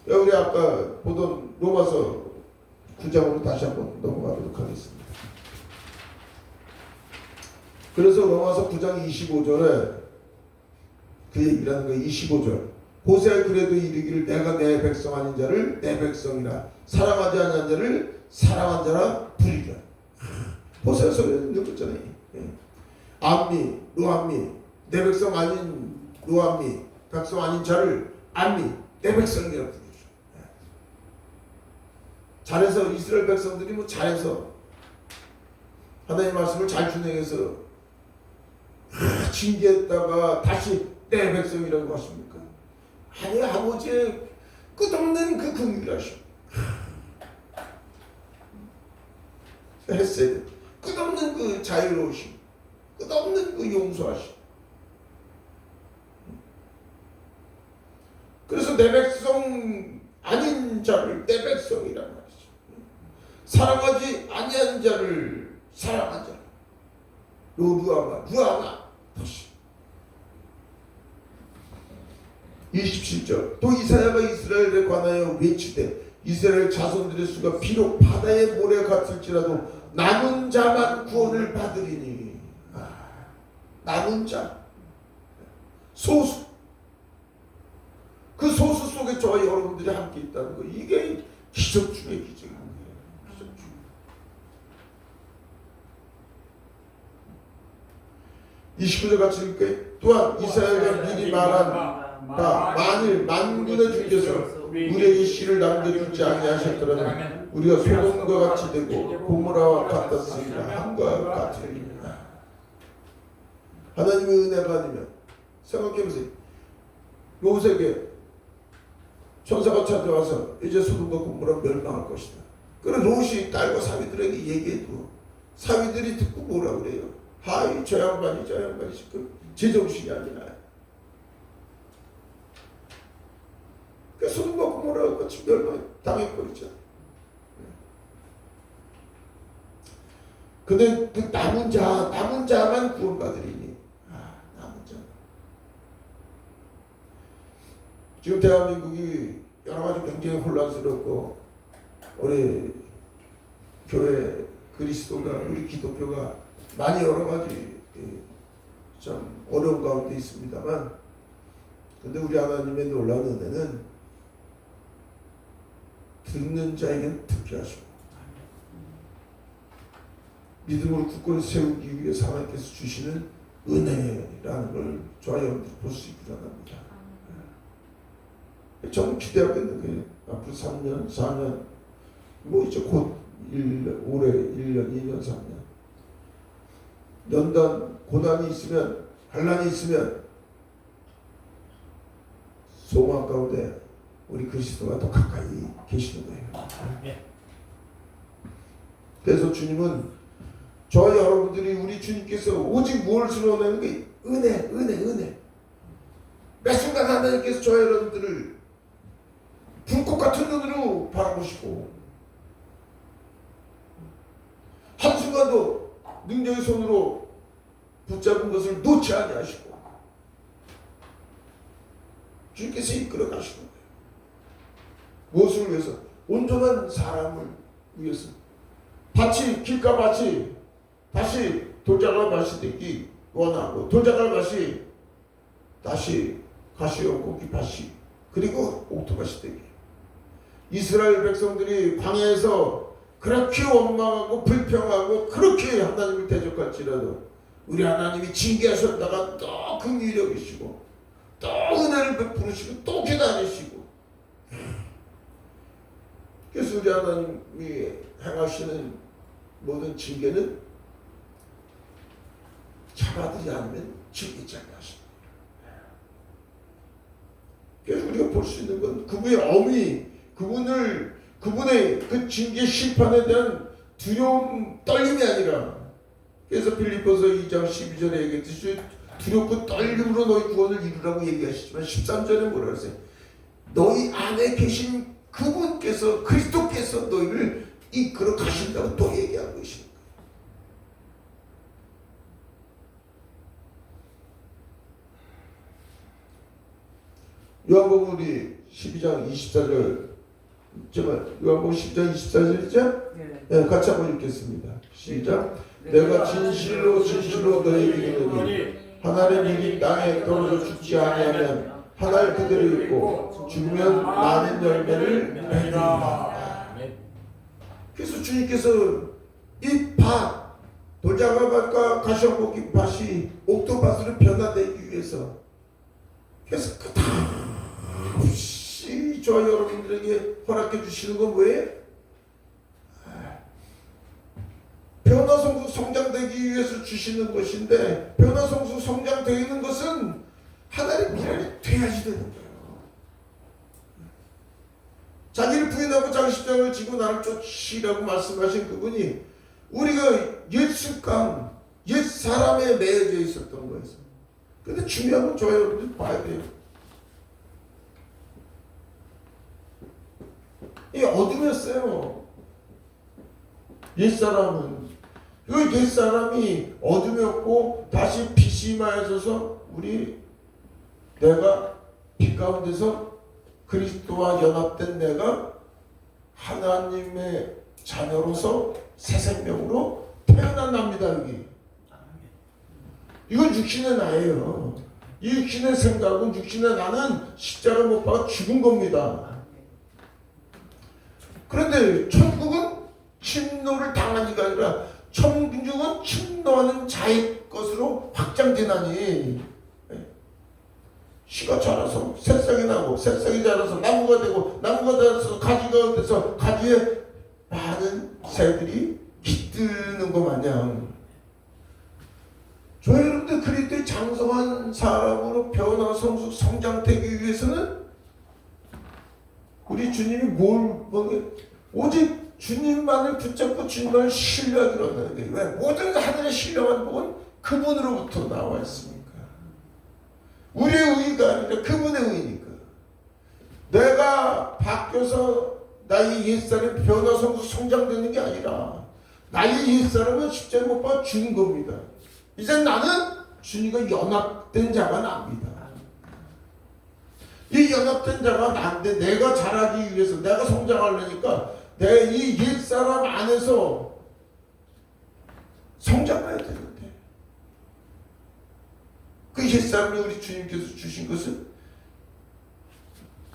S1: 우리 아까 보던 로마서 9장으로 다시 한번 넘어가도록 하겠습니다. 그래서 로마서 9장 25절에 그 얘기를 하는 거예요. 25절. 호세아 그래도 이르기를 내가 내 백성 아닌 자를 내 백성이라 사랑하지 않는 자를 사랑한 자라 부리라. 호세아서는 읽었잖아요. 암미, 로암미, 내 백성 아닌 로암미, 백성 아닌 자를 암미, 내 백성이라 부르죠. 잘해서 이스라엘 백성들이 뭐 잘해서 하나님의 말씀을 잘 준행해서 징계했다가 다시 내 백성이라고 하십니까? 아니 아버지의 끝없는 그 긍휼하심 헤세드 끝없는 그 자유로우심 끝없는 그 용서하심. 그래서 내 백성 아닌 자를 내 백성이란 말이죠. 사랑하지 아니한 자를 사랑한 자 루아마 다시 27절. 또 이사야가 이스라엘에 관하여 외치되 이스라엘 자손들의 수가 비록 바다의 모래 같을지라도 남은 자만 구원을 받으리니. 남은 자 소수. 그 소수 속에 저와 여러분들이 함께 있다는 거 이게 기적 중의 기적입니다. 기적 중. 이 29절 같이 읽을까요? 또한 이사야가 미리 말한 만일 만군의 주께서 우리에게 씨를 남겨주지 아니하셨더라면 우리가 소돔과 같이 되고 고모라와 같았으리라 함과 같으리라. 하나님의 은혜가 아니면 생각해보세요. 롯에게 천사가 찾아와서 이제 소돔과 고모라 멸망할 것이다. 그래 롯이 딸과 사위들에게 얘기해도 사위들이 듣고 뭐라 그래요? 하이 저 양반이 지금 제정신이 아니라. 그러니까 소돔과 고모라가 같이 멸망당해버리죠. 근데 그 남은 자만 구원받으리니. 남은 자. 지금 대한민국이 여러 가지 굉장히 혼란스럽고 우리 교회 그리스도가 우리 기독교가 많이 여러 가지 참 어려운 가운데 있습니다만, 근데 우리 하나님의 놀라운 은혜는 듣는 자에게는 듣게 하시고 믿음으로 굳건히 세우기 위해서 하나님께서 주시는 은혜라는 걸 저와 여러분들 볼 수 있기 바랍니다. 저는 기대하고 있는 게 앞으로 3년, 4년, 뭐 이제 곧 올해 1년, 2년, 3년 연단 고난이 있으면 환난이 있으면 소망 가운데 우리 그리스도가 더 가까이 계시는 거예요. 그래서 주님은 저 여러분들이 우리 주님께서 오직 무엇을 원하는 게 은혜. 매 순간 하나님께서 저 여러분들을 불꽃 같은 눈으로 바라보시고 한순간도 능력의 손으로 붙잡은 것을 놓지 아니하시고 주님께서 이끌어 가시는 거예요. 무엇을 위해서? 온전한 사람을 위해서. 길가밭이 다시 돌자갈 맛이 되기 원하고 돌자갈 맛이 다시 가시오고기 밭이 그리고 옥토밭이 되기. 이스라엘 백성들이 광야에서 그렇게 원망하고 불평하고 그렇게 하나님을 대적할지라도 우리 하나님이 징계하셨다가 또 긍휼히 여기시고 또 은혜를 베푸시고 또 기다리시고. 그래서 우리 하나님이 행하시는 모든 징계는 잡아들이 않으면 징계지 않으십니다. 그래서 우리가 볼 수 있는 건 그분의 어미, 그분의 그 징계 심판에 대한 두려움, 떨림이 아니라, 그래서 빌립보서 2장 12절에 얘기했듯이 두렵고 떨림으로 너희 구원을 이루라고 얘기하시지만 13절에 뭐라 그러세요? 너희 안에 계신 그분께서, 그리스도께서 너희를 이끌어 가신다고 또 얘기하고 계십니다. 요한복음 우리 12장 24절, 요한복음 12장 24절이죠? 네, 같이 한번 읽겠습니다. 시작. 내가 진실로 너희에게 이르노니 하나님이 땅에 떨어져 죽지 아니하면 한 알 그대로 있고 죽으면 많은 열매를 맺으리라. 그래서 주님께서 이 밭, 돌자갈밭과 가시오고기 밭이 옥토밭으로 변화되기 위해서, 그래서 끝없이 저 여러분들에게 허락해 주시는 건 뭐예요? 변화성수 성장되기 위해서 주시는 것인데, 변화성수 성장되는 것은 하나님의 미랄이 돼야지 되는 거예요. 자기를 부인하고 자기 십자가를 지고 나를 쫓으시라고 말씀하신 그분이 우리가 옛 사람에 매여져 있었던 거예요. 근데 중요한 건 저 여러분들 봐야 돼요. 이 어둠이었어요. 옛사람은. 그 옛사람이 어둠이었고 다시 빛이 임하여져서 내가 빛 가운데서 그리스도와 연합된 내가 하나님의 자녀로서 새 생명으로 태어난답니다. 여기. 이건 육신의 나예요. 이 육신의 생각은, 육신의 나는 십자가 못 박아 죽은 겁니다. 그런데 천국은 침노를 당하니가 아니라 천국은 침노하는 자의 것으로 확장되나니, 씨가 자라서 새싹이 나고 새싹이 자라서 나무가 되고 나무가 자라서 가지가 돼서 가지에 많은 새들이 깃드는 것 마냥 저 여러분들 그리스도의 장성한 사람으로 변화 성장되기 위해서는 우리 주님이 오직 주님만을 붙잡고 주님만을 신뢰하기로 한다는 거예요. 왜? 모든 하늘의 신령한 복은 그분으로부터 나와 있습니까? 우리의 의의가 아니라 그분의 의의니까. 내가 바뀌어서 나의 옛사람이 변화성수 성장되는 게 아니라 나의 옛사람은 십자가에 못 박아 죽은 겁니다. 이제 나는 주님과 연합된 자가 납니다. 이 연합된 자가 난데 내가 자라기 위해서, 내가 성장하려니까 내 이 옛사람 안에서 성장해야 되는데, 그 옛사람이 우리 주님께서 주신 것은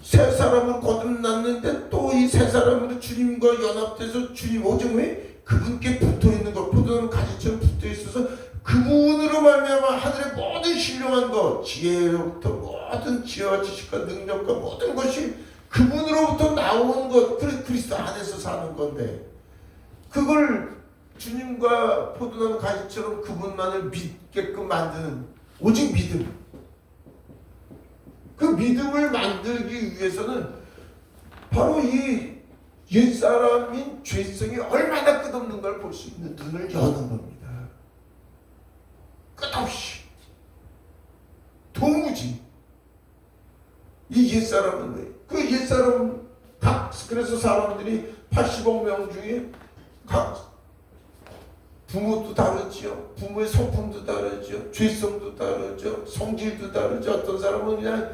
S1: 새 사람을 거듭났는데 또 이 새 사람으로 주님과 연합돼서 주님 오직 왜 그분께 붙어있는 것, 포도나무 가지처럼 붙어있어서 그분으로 말미암아 하늘의 모든 신령한 것, 지혜로부터 모든 지혜와 지식과 능력과 모든 것이 그분으로부터 나오는 것, 그리스도 안에서 사는 건데, 그걸 주님과 포도나무 가지처럼 그분만을 믿게끔 만드는 오직 믿음. 그 믿음을 만들기 위해서는 바로 이 옛사람인 죄성이 얼마나 끝없는 걸 볼 수 있는 눈을 여는 겁니다. 끝없이 도무지 이 옛사람은 왜? 그 옛사람 그래서 사람들이 80억 명 중에 각 부모도 다르지요. 부모의 성품도 다르죠. 죄성도 다르죠. 성질도 다르죠. 어떤 사람은 그냥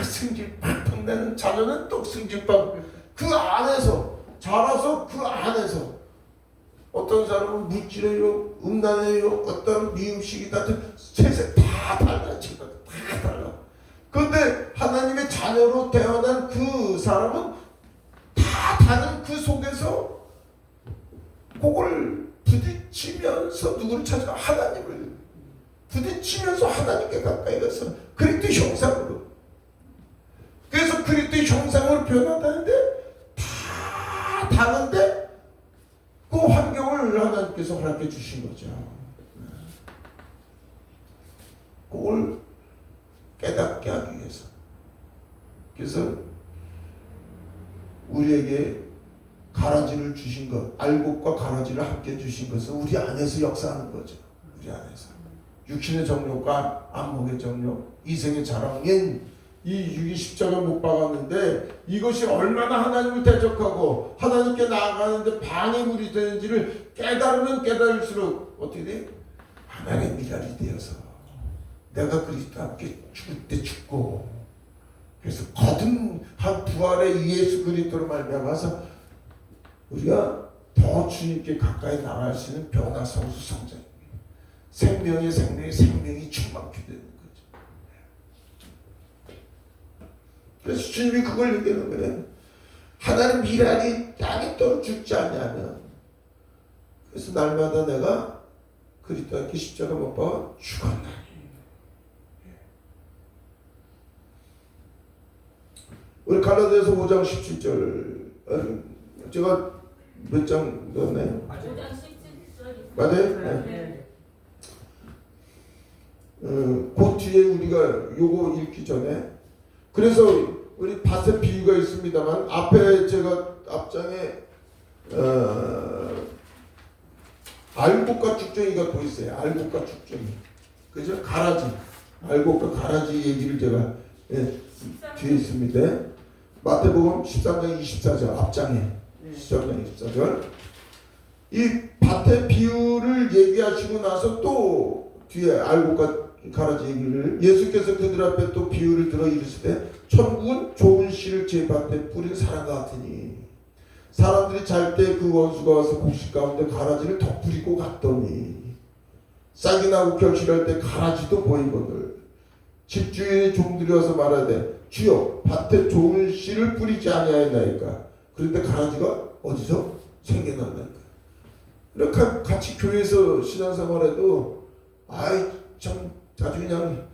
S1: 승질 팍팍 내는 자녀는 또 승질빵 그 안에서 자라서 그 안에서 어떤 사람은 무찌래요, 음란해요, 어떤 미음식이다, 세상 다 달라, 제가 다 달라. 그런데 하나님의 자녀로 태어난 그 사람은 다 다른 그 속에서 그걸 부딪히면서 누구를 찾아? 하나님을 부딪히면서 하나님께 가까이 가서 그리스도 형상으로. 그래서 그리스도 형상으로 변화되는데 다 다른데 그 환경을 하나님께서 허락해 주신 거죠. 그걸 깨닫게 하기 위해서. 그래서 우리에게 가라지를 주신 것, 알곡과 가라지를 함께 주신 것은 우리 안에서 역사하는 거죠. 우리 안에서. 육신의 정욕과 안목의 정욕, 이생의 자랑인 이 육이 십자가 못 박았는데 이것이 얼마나 하나님을 대적하고 하나님께 나아가는데 방해물이 되는지를 깨달으면 깨달을수록 어떻게 돼? 하나님의 미랄이 되어서 내가 그리스도와 함께 죽을 때 죽고 그래서 거듭한 부활의 예수 그리스도로 말미암아서 우리가 더 주님께 가까이 나갈 수 있는 변화성수 성장입니다. 생명이 충만케 되는 거죠. 그래서 주님이 그걸 얘기하는 거예요. 하나님 미랄이 땅에 떨어 죽지 않냐면 그래서 날마다 내가 그리스도와 함께 십자가 못 박아 죽었나니. 우리 갈라디아서 5장 17절 제가 몇 장 넣었나요?
S3: 5장 17절
S1: 맞아요? 네. 그 뒤에 우리가 요거 읽기 전에 그래서 우리 밭의 비유가 있습니다만 앞에 제가 앞장에 알곡과 쭉정이가 또 있어요. 알곡과 쭉정이. 그죠? 가라지. 알곡과 가라지 얘기를 제가 뒤에 있습니다. 마태복음 13장 24절 앞장에 13장 24절 이 밭의 비유를 얘기하시고 나서 또 뒤에 알곡과 가라지 얘기를 예수께서 그들 앞에 또 비유를 들어 이르시되 천국은 좋은 씨를 제 밭에 뿌린 사람과 같으니 사람들이 잘 때 그 원수가 와서 곡식 가운데 가라지를 덧뿌리고 갔더니 싹이 나고 결실할 때 가라지도 보이거늘 집주인의 종들이 와서 말하되 주여 밭에 좋은 씨를 뿌리지 아니하였나이까. 그런데 가라지가 어디서 생겨났나이까. 이렇게 같이 교회에서 신앙생활해도 아이 참 아주 그냥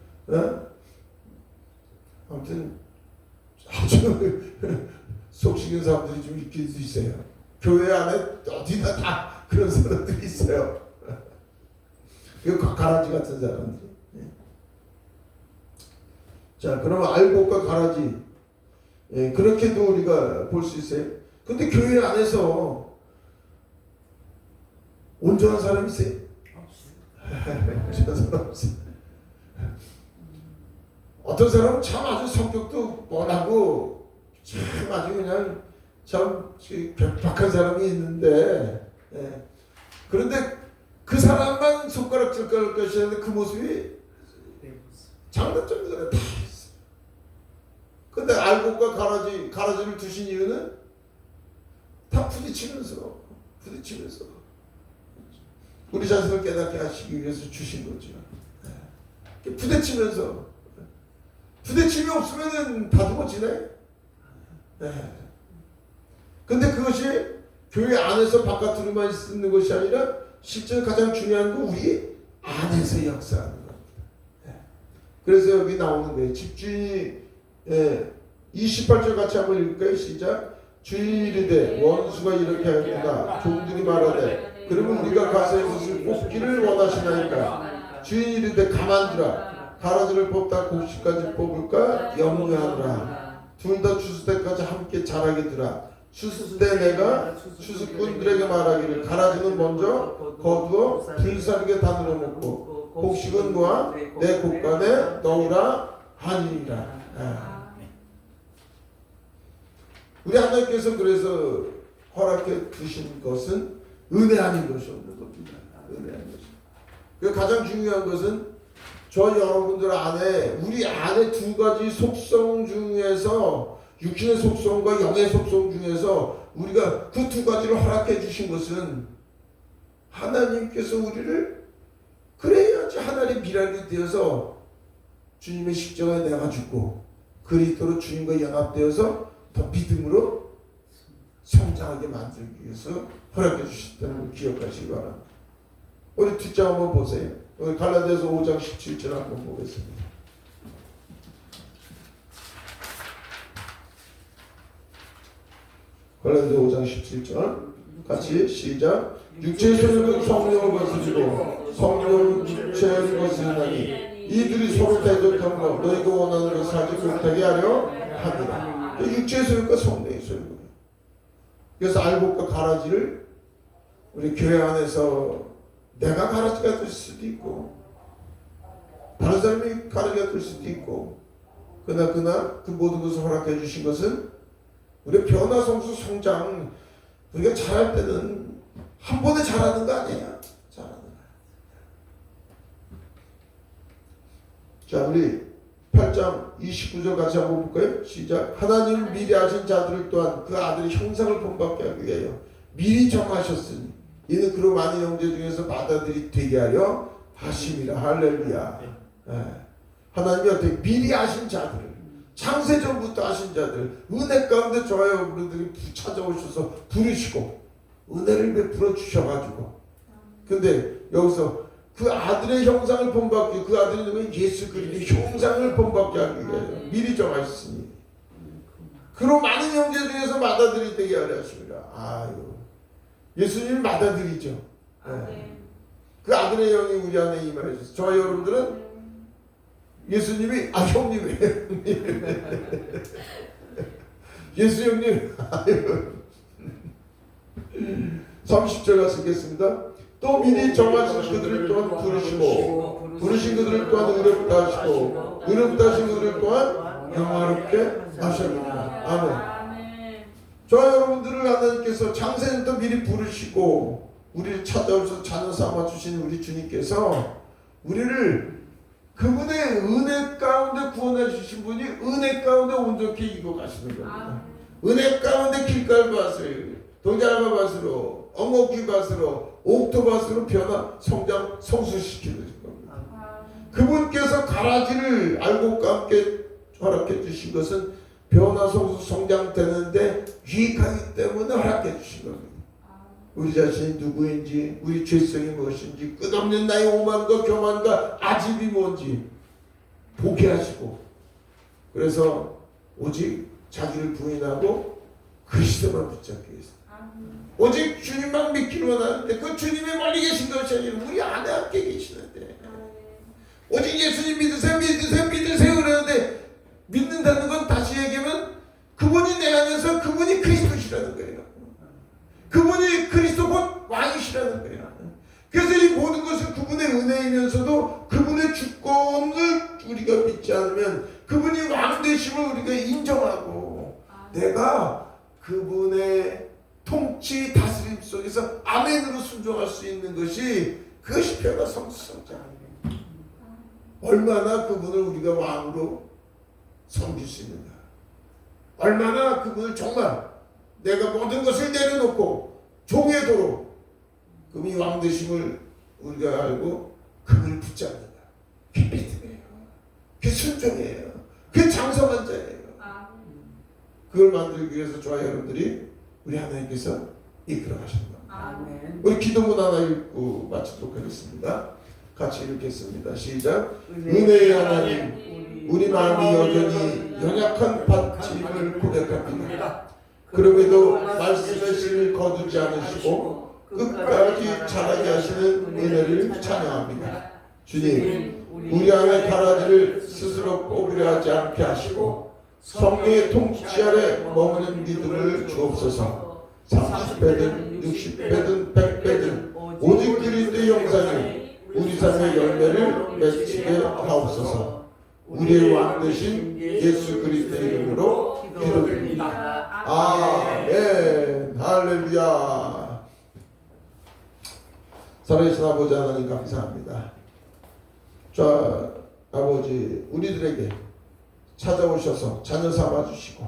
S1: 아무튼 아주 속식인 사람들이 좀 있길 수 있어요. 교회 안에 어디나 다 그런 사람들이 있어요. 이거 가라지 같은 사람들. 자, 그러면 알곡과 가라지 그렇게도 우리가 볼 수 있어요. 근데 교회 안에서 온전한 사람이 있어요? 온전한 사람 없어요. 어떤 사람은 참 아주 성격도 뻔하고 참 아주 그냥 참 백박한 사람이 있는데 그런데 그 사람만 손가락질 걸 것이었는데 그 모습이 장단점이 다 있어요. 근데 알곡과 가라지를 두신 이유는 다 부딪히면서 우리 자신을 깨닫게 하시기 위해서 주신 거죠. 부딪힘이 없으면은 다듬어지네. 근데 그것이 교회 안에서 바깥으로만 있는 것이 아니라 실제 가장 중요한 건 우리 안에서 역사하는 겁니다. 예. 그래서 여기 나오는 거예요. 집주인이 28절 같이 한번 읽을까요? 시작. 주인이 이르되 원수가 이렇게 하였구나. 종들이 말하되 그러면 우리가 가서 이것을 뽑기를 원하시나이까. 주인이 이르되 가만두라. 가라지를 뽑다 곡식까지 뽑을까 염려하노라. 둘 다 추수 때까지 함께 자라게 두라. 추수 때 내가 추수꾼들에게 말하기를 가라지는 먼저 거두어 불사르게 다늘어 먹고 곡식은 모아 내 곡간에 넣으라 하니라. 우리 하나님께서 그래서 허락해 주신 것은 은혜 아닌 것이 없는 겁니다. 은혜 아닌 것이. 그 가장 중요한 것은 저 여러분들 안에 우리 안에 두 가지 속성 중에서 육신의 속성과 영의 속성 중에서 우리가 그 두 가지를 허락해 주신 것은 하나님께서 우리를 그래야지 하나님의 미랄이 되어서 주님의 십자가에 내가 죽고 그리스도로 주님과 연합되어서 더 믿음으로 성장하게 만들기 위해서 허락해 주셨다는 걸 기억하시기 바랍니다. 우리 뒷장 한번 보세요. 갈라디아서 5장 17절 한번 보겠습니다. 갈라디아서 5장 17절 같이 시작. 육체의 소유는 성령을 거스리고 성령은 육체의 거스리나니 이들이 서로 대적한 것 너희가 원하는 것을 하지 못하게 하려 합니다. 육체의 소유가 성령의 소유입니다. 그래서 알곡과 가라지를 우리 교회 안에서 내가 가라지가 될 수도 있고 다른 사람이 가라지가 될 수도 있고 그러나 그 모든 것을 허락해 주신 것은 우리 변화성수 성장 우리가 잘할 때는 한 번에 잘하는 거 아니에요. 잘하는 거야. 자 우리 8장 29절 같이 한번 볼까요? 시작. 하나님 미리 아신 자들을 또한 그 아들의 형상을 본받게 하기 위하여 미리 정하셨으니 이는 그로 많은 형제 중에서 받아들이 되게 하려 하심이라. 할렐루야. 하나님이 어떻게 미리 아신 자들을 창세 전부터 아신 자들 은혜 가운데 저와 여러분들이 찾아오셔서 부르시고 은혜를 베풀어 주셔가지고 근데 여기서 그 아들의 형상을 본받기 그 아들의 이름은 예수 그리스도의 형상을 본받게 하기 위하여 미리 정하셨으니 그로 많은 형제 중에서 받아들이 되게 하려 하십니다. 아유 예수님을 받아들이죠. 그 아들의 영이 우리 안에 임하셔서 저와 여러분들은 예수님이 형님이에요. 예수 형님. 30절 가서 읽겠습니다. 또 미리 정하신 그들을 또한 부르시고 부르신 그들을 또한 의롭다 하시고 의롭다 하신 그들을 또한 영화롭게 하셨느니라. 아멘. 저와 여러분들을 하나님께서 창세전부터 미리 부르시고 우리를 찾아오셔서 자녀 삼아주신 우리 주님께서 우리를 그분의 은혜 가운데 구원해 주신 분이 은혜 가운데 온전히 이고 가시는 겁니다. 은혜 가운데 길갈밭을 동자나밭으로 엉겅퀴밭으로 옥토밭으로 변화 성장 성수시키는 겁니다. 그분께서 가라지를 알곡과 함께 허락해 주신 것은 변화 성수 성장되는데 유익하기 때문에 허락해 주신 겁니다. 우리 자신이 누구인지 우리 죄성이 무엇인지 끝없는 나의 오만과 교만과 아집이 뭔지 보게 하시고 그래서 오직 자기를 부인하고 그리스도만 붙잡기 위해서 오직 주님만 믿기를 원하는데 그 주님이 멀리 계신 것이 아니라 우리 안에 함께 계시는데 오직 예수님 믿으세요 그러는데 믿는다는 건 다시 얘기하면 그분이 내 안에서 그분이 그리스도시라는 거예요. 그분이 그리스도 곧 왕이시라는 거예요. 그래서 이 모든 것은 그분의 은혜이면서도 그분의 주권을 우리가 믿지 않으면 그분이 왕 되심을 우리가 인정하고 내가 그분의 통치 다스림 속에서 아멘으로 순종할 수 있는 것이 그것이 변화 성수성장. 얼마나 그분을 우리가 왕으로 섬길 수 있는가. 얼마나 그분을 정말 내가 모든 것을 내려놓고 종의 도로 그분이 왕 되심을 우리가 알고 그분을 붙잡는다. 그게 믿음이에요. 그게 순종이에요. 그게 장성한 자예요. 그걸 만들기 위해서 저와 여러분들이 우리 하나님께서 이끌어 가신 겁니다. 우리 기도문 하나 읽고 마치도록 하겠습니다. 같이 읽겠습니다. 시작. 은혜의 하나님, 우리 마음이 여전히 연약한 받침을 고백합니다. 그럼에도 말씀의 신을 거두지 않으시고 끝까지 자라게 하시는 은혜를 찬양합니다. 주님, 우리 안에 가라지를 스스로 뽑으려 하지 않게 하시고 성령의 통치 아래 머무는 믿음을 주옵소서. 30배든 60배든 100배든 오직 그리스도의 영상이 우리 삶의 열매를 맺히게 하옵소서. 우리의 왕 되신 예수 그리스도의 이름으로 기도드립니다. 아멘. 할렐루야. 살아계신 아버지 하나님 감사합니다. 자, 아버지 우리들에게 찾아오셔서 자녀 삼아주시고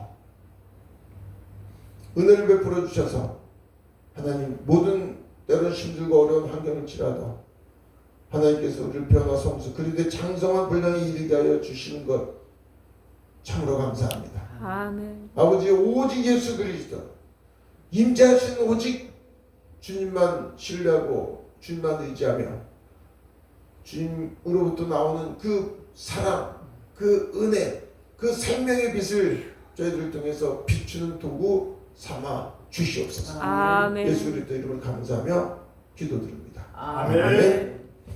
S1: 은혜를 베풀어 주셔서 하나님 모든 때로는 힘들고 어려운 환경을 치라도 하나님께서 우리를 변화 성수 그리스도의 장성한 분량에 이르게 하여 주시는 것 참으로 감사합니다.
S4: 아멘.
S1: 아버지 오직 예수 그리스도 임재하신 오직 주님만 신뢰하고 주님만 의지하며 주님으로부터 나오는 그 사랑, 그 은혜, 그 생명의 빛을 저희들을 통해서 비추는 도구 삼아 주시옵소서.
S4: 아멘.
S1: 예수 그리스도 이름을 감사하며 기도드립니다.
S2: 아멘.
S1: 아멘.